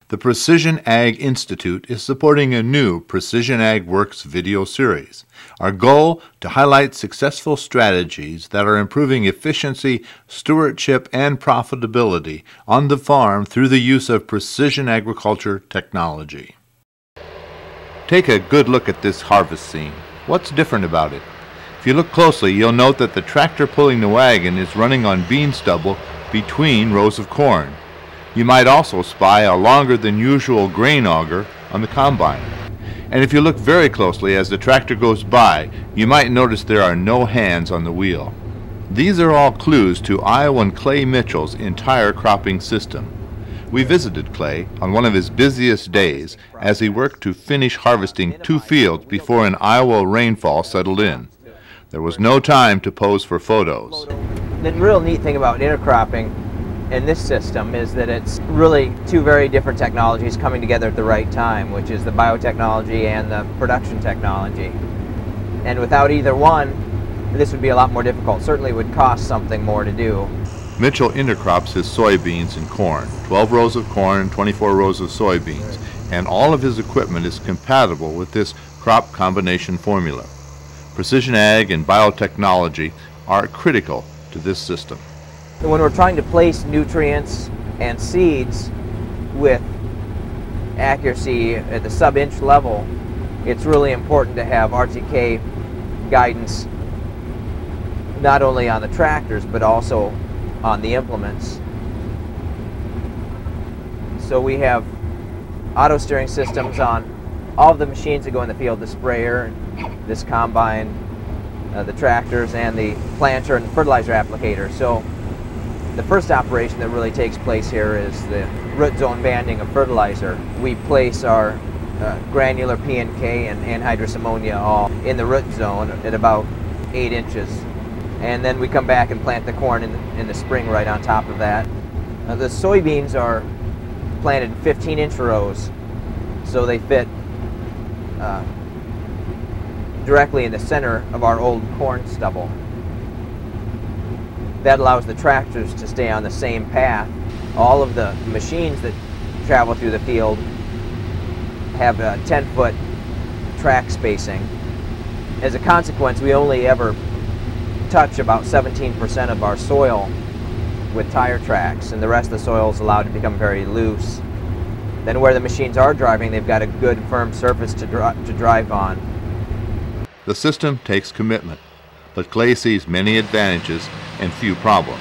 The Precision Ag Institute is supporting a new Precision Ag Works video series. Our goal, to highlight successful strategies that are improving efficiency, stewardship, and profitability on the farm through the use of precision agriculture technology. Take a good look at this harvest scene. What's different about it? If you look closely, you'll note that the tractor pulling the wagon is running on bean stubble between rows of corn. You might also spy a longer than usual grain auger on the combine. And if you look very closely as the tractor goes by, you might notice there are no hands on the wheel. These are all clues to Iowan Clay Mitchell's entire cropping system. We visited Clay on one of his busiest days as he worked to finish harvesting 2 fields before an Iowa rainfall settled in. There was no time to pose for photos. The real neat thing about intercropping in this system is that it's really 2 very different technologies coming together at the right time, which is the biotechnology and the production technology. And without either one, this would be a lot more difficult. Certainly would cost something more to do. Mitchell intercrops his soybeans and corn, 12 rows of corn, 24 rows of soybeans, and all of his equipment is compatible with this crop combination formula. Precision ag and biotechnology are critical to this system. When we're trying to place nutrients and seeds with accuracy at the sub-inch level, it's really important to have RTK guidance not only on the tractors but also on the implements. So we have auto steering systems on all of the machines that go in the field, the sprayer, this combine, the tractors, and the planter and fertilizer applicator. So the first operation that really takes place here is the root zone banding of fertilizer. We place our granular P&K and anhydrous ammonia all in the root zone at about 8 inches. And then we come back and plant the corn in the spring right on top of that. The soybeans are planted in 15-inch rows, so they fit directly in the center of our old corn stubble. That allows the tractors to stay on the same path. All of the machines that travel through the field have a 10-foot track spacing. As a consequence, we only ever touch about 17% of our soil with tire tracks, and the rest of the soil is allowed to become very loose. Then where the machines are driving, they've got a good firm surface to drive on. The system takes commitment, but Clay sees many advantages and few problems.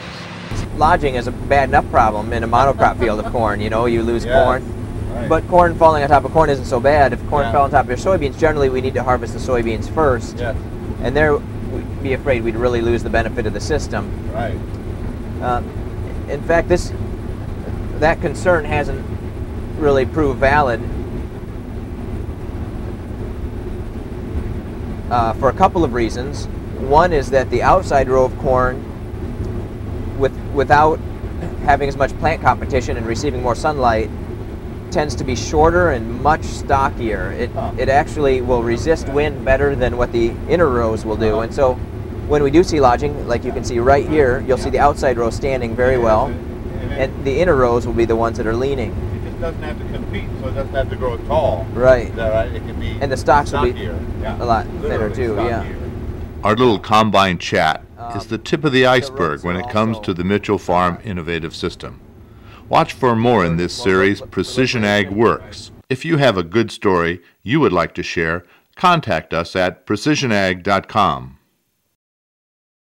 Lodging is a bad enough problem in a monocrop field of corn. You know, you lose corn. Right. But corn falling on top of corn isn't so bad. If corn fell on top of your soybeans, generally we need to harvest the soybeans first. Yes. And there we'd be afraid we'd really lose the benefit of the system. Right. In fact, that concern hasn't really proved valid for a couple of reasons. One is that the outside row of corn, without having as much plant competition and receiving more sunlight, tends to be shorter and much stockier. It actually will resist wind better than what the inner rows will do. And so when we do see lodging, like you can see right here, you'll see the outside row standing very well, and the inner rows will be the ones that are leaning. It just doesn't have to compete, so it doesn't have to grow tall. Right. Is that right? It can be And the stalks will be stockier. a lot thinner too, yeah. Our little combine chat is the tip of the iceberg when it comes to the Mitchell Farm Innovative System. Watch for more in this series, Precision Ag Works. If you have a good story you would like to share, contact us at precisionag.com.